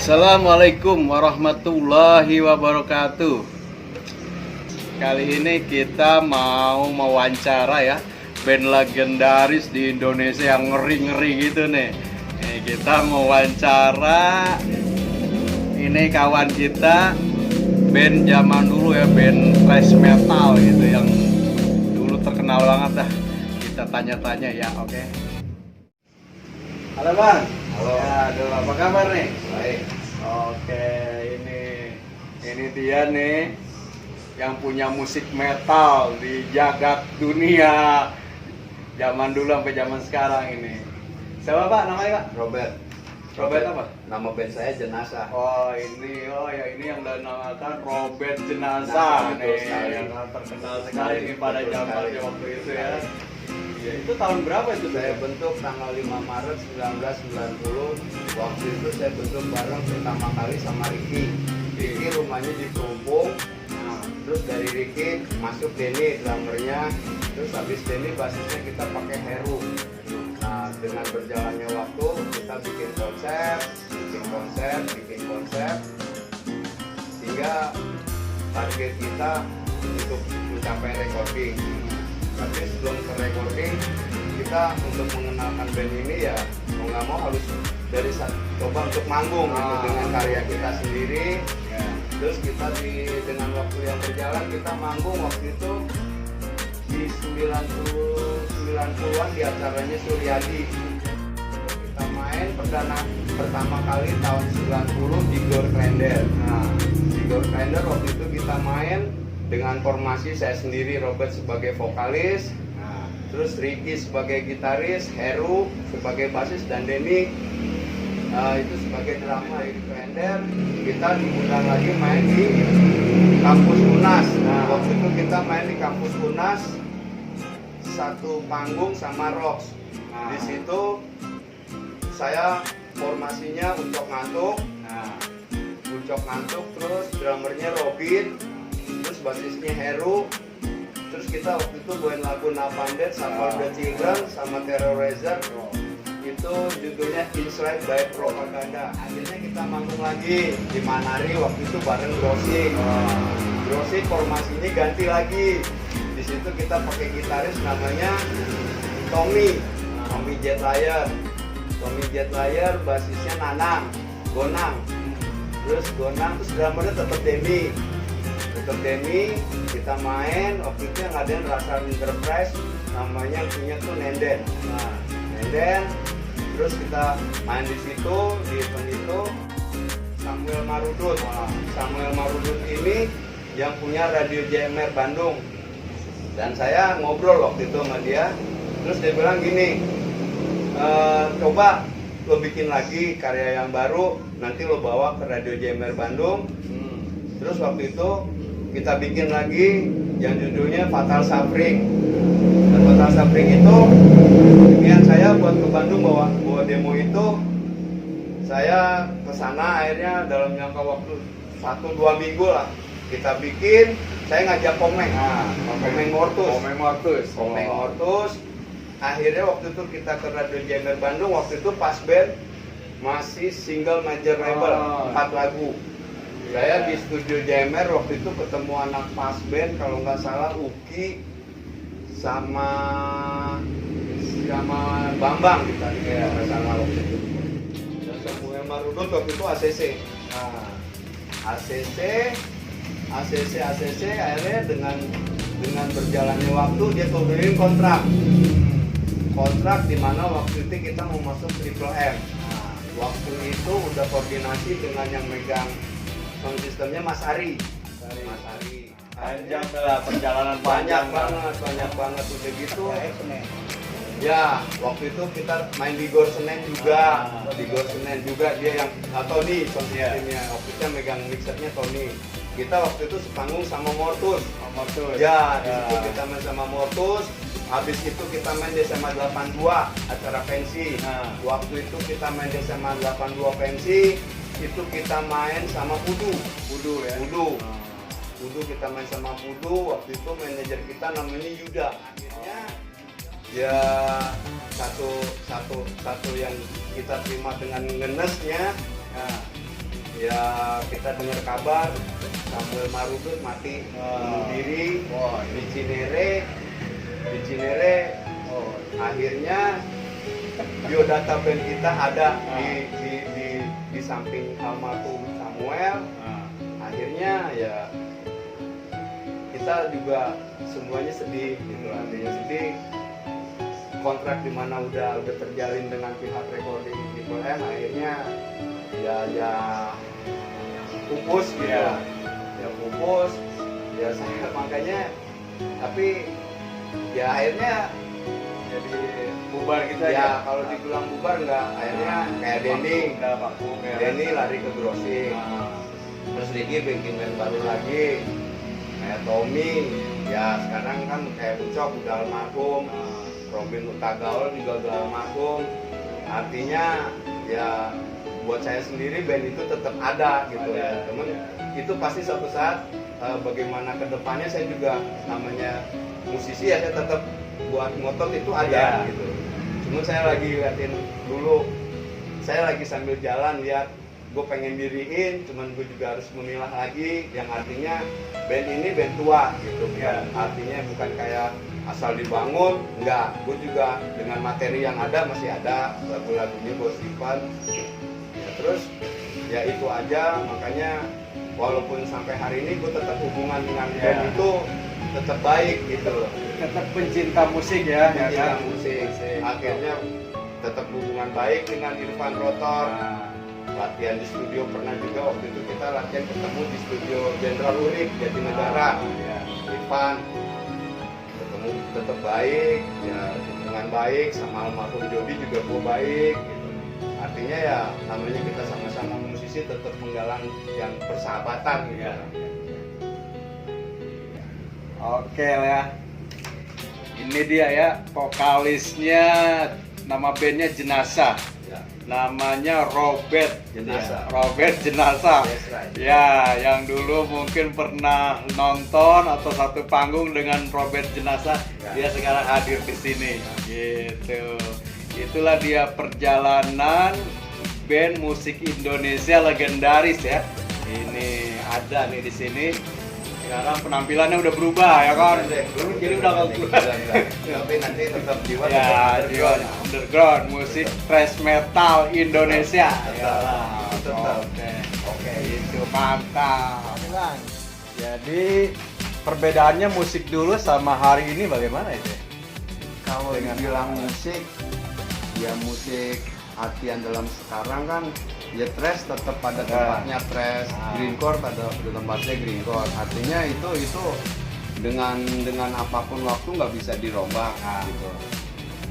Assalamualaikum warahmatullahi wabarakatuh. Kali ini kita mau mewawancara ya band legendaris di Indonesia yang ngeri-ngeri gitu nih. Kita mau wawancara ini kawan kita band zaman dulu ya, band thrash metal gitu yang dulu terkenal banget dah. Kita tanya-tanya ya, oke. Halo Bang. Halo. Aduh, apa kabar nih? Baik. Oke, ini dia nih yang punya musik metal di jagat dunia zaman dulu sampai zaman sekarang ini. Siapa Pak namanya Pak? Robert. Robert apa? Nama band saya Jenazah. Oh ini yang dinamakan Robert Jenazah Nah, betul nih, sekali. yang terkenal sekali nih pada zaman waktu itu ya. Ya, itu tahun berapa itu Saya bentuk tanggal 5 Maret 1990. Waktu itu saya bentuk bareng pertama kali sama Ricky. Ricky rumahnya di Perumpung. Nah, terus dari Ricky masuk Denny drummernya. Terus habis Denny basisnya kita pakai Heru. Nah, dengan berjalannya waktu kita bikin konsep, sehingga target kita untuk mencapai recording. Tapi sebelum ke recording, kita untuk mengenalkan band ini ya mau nggak mau harus coba untuk manggung gitu, dengan karya kita sendiri. Ya. Terus kita dengan waktu yang berjalan kita manggung waktu itu di 90-an di acaranya Suryadi. Kita main pertama kali tahun 90 di Gor Klender. Nah, di Gor Klender waktu itu kita main dengan formasi saya sendiri, Robert sebagai vokalis, terus Ricky sebagai gitaris, Heru sebagai basis, dan Denny itu sebagai drama di Klender. Kita diundang lagi main di kampus UNAS. Nah, waktu itu kita main di kampus UNAS satu panggung sama Rocks. Di situ saya formasinya Ucok Ngantuk, terus drummernya Robin, terus basisnya Heru. Terus kita waktu itu bawain lagu Napalm Death, Suffer the Children sama Terrorizer. Itu judulnya Inside by Propaganda. Akhirnya kita manggung lagi di Manari waktu itu bareng Grossi formasinya ganti lagi. Di situ kita pakai gitaris namanya Tommy Jet Layer, basisnya Gonang, terus drummernya tetap Denny. Kita main waktu itu yang ada Rasa Enterprise, namanya yang punya tuh Nenden. Nah, Nenden, terus kita main di situ, di event itu Samuel Marudut ini yang punya Radio JMR Bandung. Dan saya ngobrol waktu itu sama dia, terus dia bilang gini, coba lo bikin lagi karya yang baru, nanti lo bawa ke Radio JMR Bandung. Terus waktu itu kita bikin lagi yang judulnya Fatal Suffering. Dan Fatal Suffering itu niat saya buat ke Bandung bawa demo itu. Saya ke sana akhirnya dalam jangka waktu 1-2 minggu lah kita bikin. Saya ngajak Komeng Mortus. Akhirnya waktu itu kita ke Radio JMR Bandung. Waktu itu pas band masih single major label, 4 lagu. Saya di studio JMR waktu itu ketemu anak pas band, kalau nggak salah Uki sama Bambang kita nggak salah waktu itu. Dan Samuel Marudut waktu itu ACC. ACC akhirnya dengan berjalannya waktu dia turunin kontrak di mana waktu itu kita mau masuk Triple M. Waktu itu udah koordinasi dengan yang megang sound sistemnya Mas Ari. Panjang lah perjalanan banyak banget udah gitu. Ya, waktu itu kita main di Gor Senen juga. Dia yang Tony sound sistemnya. Waktu itu yang megang mixernya Tony. Kita waktu itu sepanggung sama Mortus. Ya, di situ kita main sama Mortus. Habis itu kita main di SMA 82 acara pensi. Waktu itu kita main di SMA 82 pensi, itu kita main sama Pudu kita main sama Pudu. Waktu itu manajer kita namanya Yuda. Akhirnya ya satu yang kita terima dengan ngenesnya, ya kita dengar kabar Samuel Marudut mati bunuh diri di Cinere. Akhirnya biodata band kita ada di samping almarhum Samuel. Akhirnya ya kita juga semuanya sedih gitu, artinya sedih. Kontrak di mana udah terjalin dengan pihak recording Triple M akhirnya ya pupus gitu. Ya pupus. Ya saya makanya tapi ya akhirnya Jadi bubar kita ya kalau dibilang bubar enggak, akhirnya kayak Denny lari ke Grosing. Terus Ricky bikin band baru lagi kayak Tommy, ya sekarang kan kayak Ucok udah almarhum, Robin Utagaul juga udah almarhum. Artinya ya buat saya sendiri band itu tetap ada gitu ya. Temen itu pasti suatu saat bagaimana kedepannya saya juga namanya musisi ya saya tetap buat ngotot itu ada gitu. Cuma saya lagi liatin dulu, saya lagi sambil jalan lihat gue pengen diriin, cuman gue juga harus memilah lagi yang artinya band ini band tua gitu, artinya bukan kayak asal dibangun, enggak, gue juga dengan materi yang ada masih ada lagu-lagunya gue simpan ya, terus ya itu aja, makanya walaupun sampai hari ini gue tetap hubungan dengan band itu tetap baik gitu loh, tetap pencinta musik ya, pencinta musik. Akhirnya tetap hubungan baik dengan Irfan Rotor. Latihan di studio pernah juga, waktu itu kita latihan ketemu di studio Jenderal Urip Jatinegara. Irfan ketemu tetap baik, ya hubungan baik sama almarhum Jody juga gue baik gitu. Artinya ya namanya kita sama-sama musisi tetap menggalang yang persahabatan gitu. Oke ya, ini dia ya vokalisnya, nama bandnya Jenazah. Namanya Robert Jenazah. Ya, Robert Jenazah. Yes, right. Ya, yang dulu mungkin pernah nonton atau satu panggung dengan Robert Jenazah, dia sekarang hadir di sini. Gitu. Itulah dia perjalanan band musik Indonesia legendaris ya. Ini ada nih di sini. Sekarang penampilannya udah berubah ya kan. Dulu jadi udah tapi nanti tetap jiwa ya, jiwa underground musik thrash metal Indonesia. Tetap. Oke, itu mantap. Jadi perbedaannya musik dulu sama hari ini bagaimana itu? Kalau dibilang musik, ya musik artian dalam sekarang kan ya thrash tetap pada tempatnya thrash, grindcore pada tempatnya grindcore. Artinya itu dengan apapun waktu nggak bisa dirombak gitu.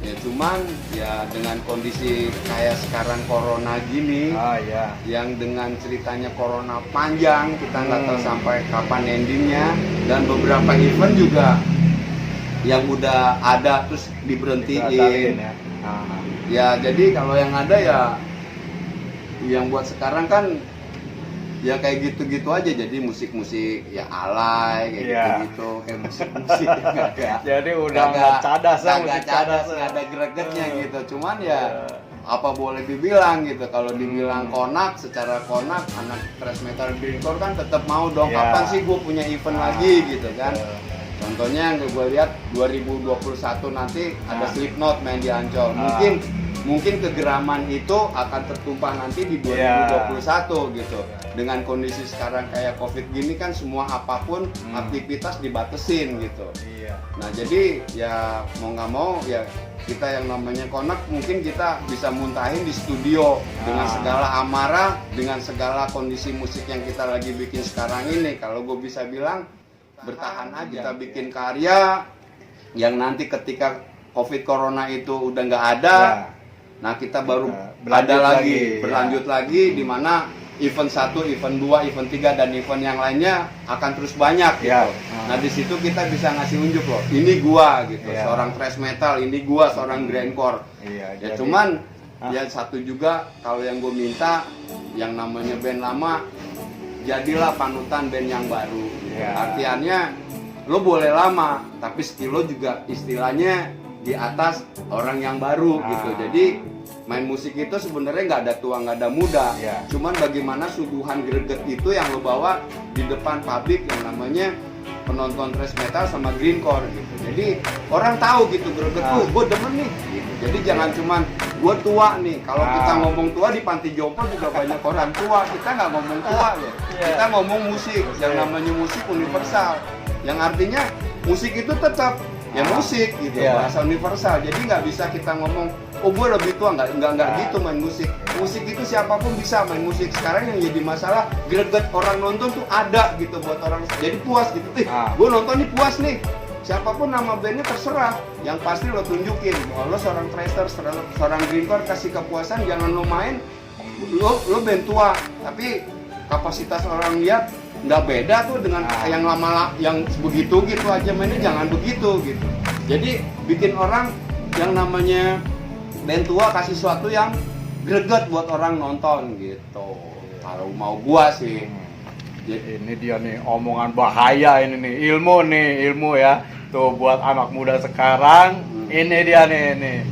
Ya cuman ya dengan kondisi kayak sekarang corona gini, yang dengan ceritanya corona panjang kita nggak tahu sampai kapan endingnya, dan beberapa event juga yang udah ada terus diberhentiin. Ya jadi kalau yang ada ya yang buat sekarang kan ya kayak gitu-gitu aja, jadi musik-musik ya alay kayak gitu-gitu, kayak musik-musik jadi udah nggak cadas nggak ada gregetnya gitu. Cuman ya apa boleh dibilang gitu, kalau dibilang konak, secara konak anak thrash metal grindcore kan tetap mau dong kapan sih gue punya event lagi gitu kan. Contohnya yang gue lihat 2021 nanti ada Slipknot main di Ancol. Mungkin kegeraman itu akan tertumpah nanti di 2021 gitu. Dengan kondisi sekarang kayak Covid gini kan semua apapun aktivitas dibatesin gitu. Nah jadi ya mau nggak mau ya kita yang namanya konak mungkin kita bisa muntahin di studio dengan segala amarah, dengan segala kondisi musik yang kita lagi bikin sekarang ini. Kalau gue bisa bilang bertahan aja, kita bikin karya yang nanti ketika Covid Corona itu udah nggak ada, nah kita baru berlanjut lagi di mana event 1, event 2, event 3 dan event yang lainnya akan terus banyak gitu. Nah di situ kita bisa ngasih unjuk loh, ini gua gitu, seorang thrash metal, ini gua seorang grindcore. Ya cuman ya satu juga kalau yang gue minta, yang namanya band lama jadilah panutan band yang baru. Artiannya lo boleh lama tapi skill lo juga istilahnya di atas orang yang baru gitu. Jadi main musik itu sebenarnya nggak ada tua nggak ada muda, Iya. cuman bagaimana suguhan greget itu yang lo bawa di depan publik yang namanya penonton thrash metal sama grindcore gitu. Jadi orang tahu gitu greget tuh gue demen nih gitu. Jadi jangan cuman gue tua nih. Kalau kita ngomong tua di panti jompo juga banyak orang tua. Kita nggak ngomong tua loh. Kita ngomong musik. Yang namanya musik universal. Yang artinya musik itu tetap ya musik gitu, bahasa universal. Jadi nggak bisa kita ngomong oh gue lebih tua, nggak gitu main musik. Musik itu siapapun bisa main musik. Sekarang yang jadi masalah greget orang nonton tuh ada gitu buat orang jadi puas gitu. Gue nonton nih puas nih. Siapapun nama bandnya terserah. Yang pasti lo tunjukin bahwa lo seorang thrasher, seorang grindcore, kasih kepuasan. Jangan lo main lo band tua, tapi kapasitas orang lihat nggak beda tuh dengan yang lama yang begitu gitu aja mainnya. Jangan begitu gitu. Jadi bikin orang yang namanya band tua kasih sesuatu yang greget buat orang nonton gitu. Kalau mau gua sih. Ini dia nih omongan bahaya ini nih, ilmu ya. Tuh buat anak muda sekarang, ini dia nih.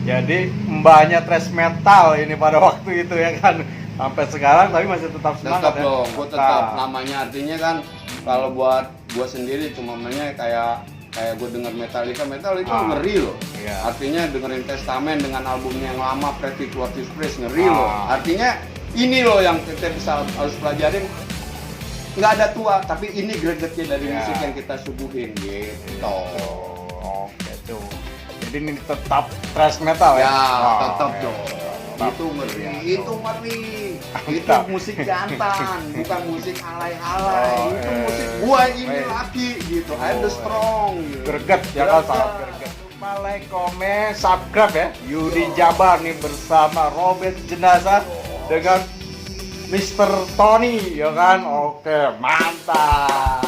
Jadi mbaknya thrash metal ini pada waktu itu ya kan. Sampai sekarang tapi masih tetap semangat. Tetap dong, gua tetap namanya artinya kan kalau buat gua sendiri cuma namanya kayak gue denger Metallica itu ngeri loh. Artinya dengerin Testament dengan albumnya yang lama Pretty Close Praise ngeri loh. Artinya ini loh yang kita bisa harus pelajarin. Nggak ada tua, tapi ini gregetnya dari musik yang kita suguhin gitu. Oke tuh. Jadi ini tetap thrash metal ya? Tetap dong. Itu ngeri. Itu musik jantan, bukan musik alay-alay. Itu musik gua ini lagi gitu. I'm the strong. Greget ya kan, sangat greget. Waalaikumsalam, subscribe ya. Yudi Jabar nih bersama Robert Jenazah dengan Mr. Tony ya kan. Oke, mantap.